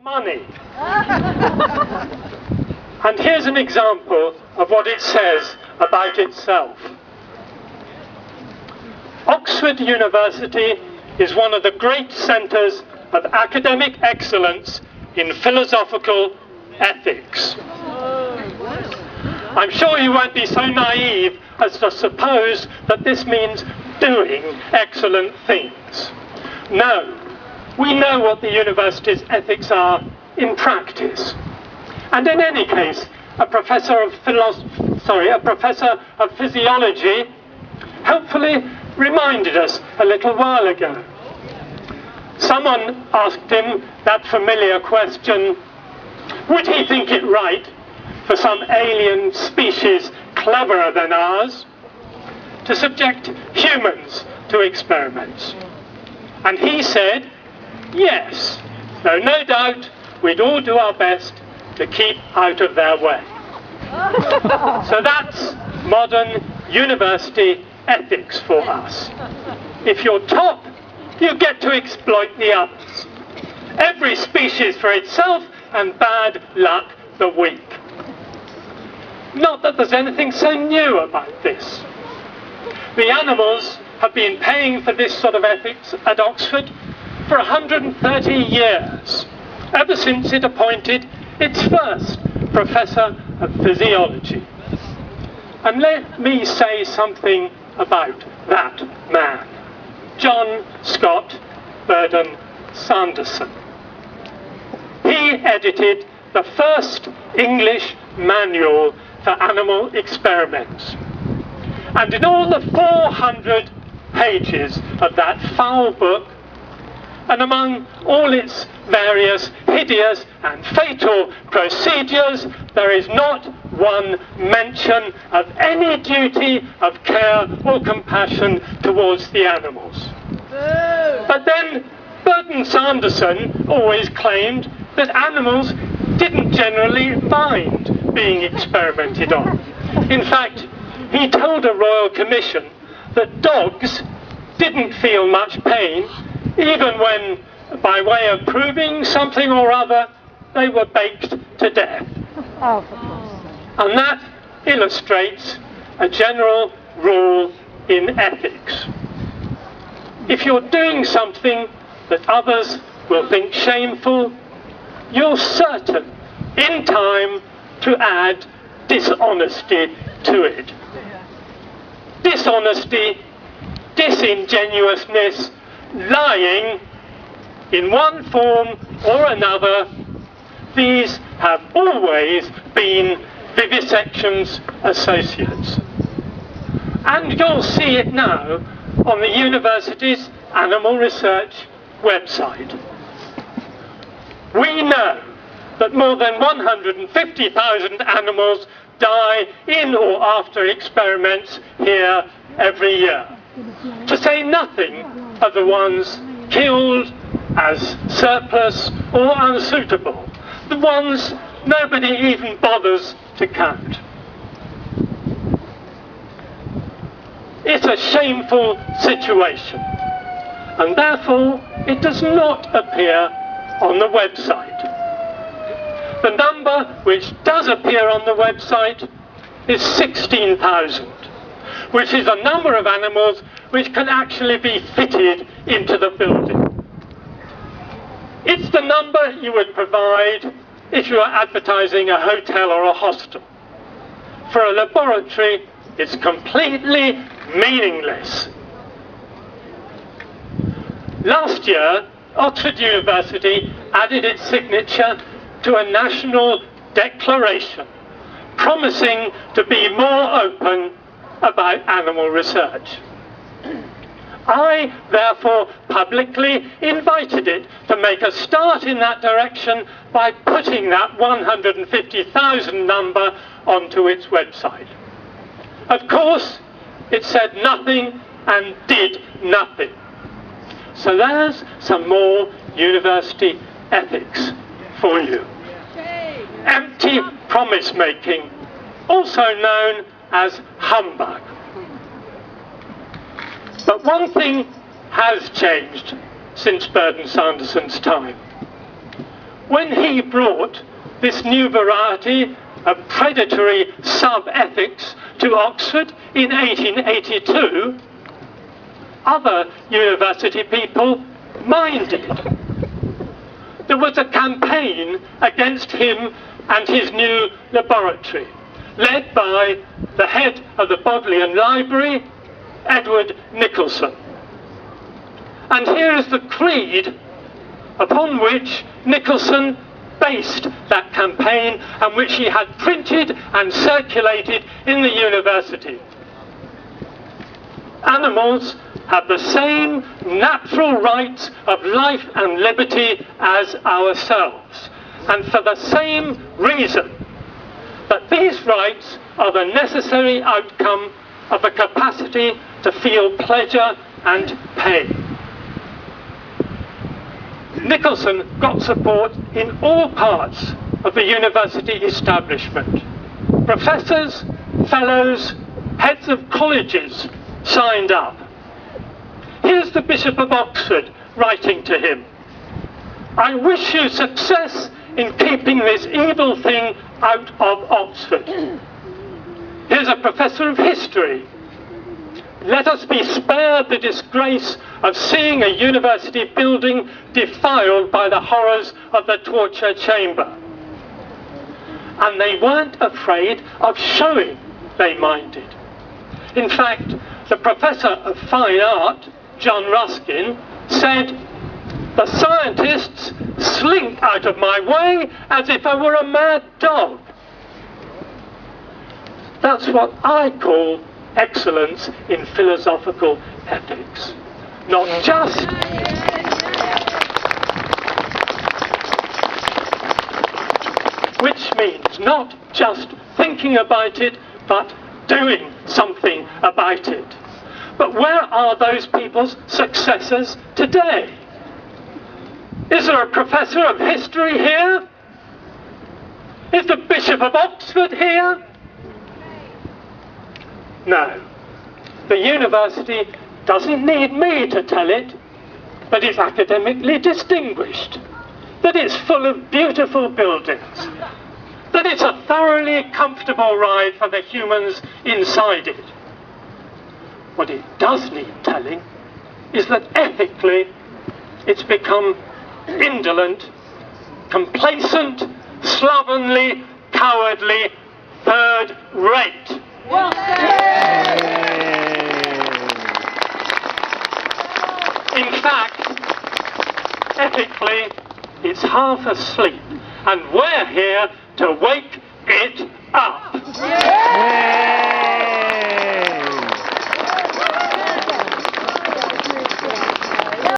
money. And here's an example of what it says about itself. Oxford University is one of the great centres of academic excellence in philosophical ethics. I'm sure you won't be so naive as to suppose that this means doing excellent things. No, we know what the university's ethics are in practice. And in any case, a professor of physiology helpfully reminded us a little while ago. Someone asked him that familiar question, would he think it right for some alien species cleverer than ours to subject humans to experiments? And he said, yes, though no doubt we'd all do our best to keep out of their way. So that's modern university ethics for us. If you're top, you get to exploit the others. Every species for itself, and bad luck the weak. Not that there's anything so new about this. The animals have been paying for this sort of ethics at Oxford for 130 years, ever since it appointed its first professor of physiology. And let me say something about that man, John Scott Burden Sanderson. He edited the first English manual for animal experiments. And in all the 400 pages of that foul book, and among all its various hideous and fatal procedures, there is not one mention of any duty of care or compassion towards the animals. But then Burden Sanderson always claimed that animals didn't generally mind being experimented on. In fact, he told a royal commission that dogs didn't feel much pain even when, by way of proving something or other, they were baked to death. And that illustrates a general rule in ethics. If you're doing something that others will think shameful, you're certain, in time, to add dishonesty to it. Dishonesty, disingenuousness, lying, in one form or another, these have always been vivisection's associates. And you'll see it now on the university's animal research website. We know that more than 150,000 animals die in or after experiments here every year, to say nothing of the ones killed as surplus or unsuitable, the ones nobody even bothers to count. It's a shameful situation, and therefore it does not appear on the website. The number which does appear on the website is 16,000, which is a number of animals which can actually be fitted into the building. It's the number you would provide if you are advertising a hotel or a hostel. For a laboratory, it's completely meaningless. Last year, Oxford University added its signature to a national declaration promising to be more open about animal research. I therefore publicly invited it to make a start in that direction by putting that 150,000 number onto its website. Of course, it said nothing and did nothing. So there's some more university ethics for you. Empty promise-making, also known as humbug. But one thing has changed since Burden Sanderson's time. when he brought this new variety of predatory sub-ethics to Oxford in 1882, other university people minded. There was a campaign against him and his new laboratory, led by the head of the Bodleian Library, Edward Nicholson. And here is the creed upon which Nicholson based that campaign and which he had printed and circulated in the university. Animals have the same natural rights of life and liberty as ourselves, and for the same reason, that these rights are the necessary outcome of a capacity to feel pleasure and pain. Nicholson got support in all parts of the university establishment. Professors, fellows, heads of colleges signed up. Here's the Bishop of Oxford writing to him. I wish you success in keeping this evil thing out of Oxford. Here's a professor of history. Let us be spared the disgrace of seeing a university building defiled by the horrors of the torture chamber. And they weren't afraid of showing they minded. In fact, the professor of fine art, John Ruskin, said, the scientists slink out of my way as if I were a mad dog. That's what I call excellence in philosophical ethics. Not just which means not just thinking about it, but doing something about it. But where are those people's successors today? Is there a professor of history here? Is the Bishop of Oxford here? No. The university doesn't need me to tell it that it's academically distinguished, that it's full of beautiful buildings, that it's a thoroughly comfortable ride for the humans inside it. What it does need telling is that ethically it's become indolent, complacent, slovenly, cowardly, third-rate. In fact, ethically, it's half asleep, and we're here to wake it up.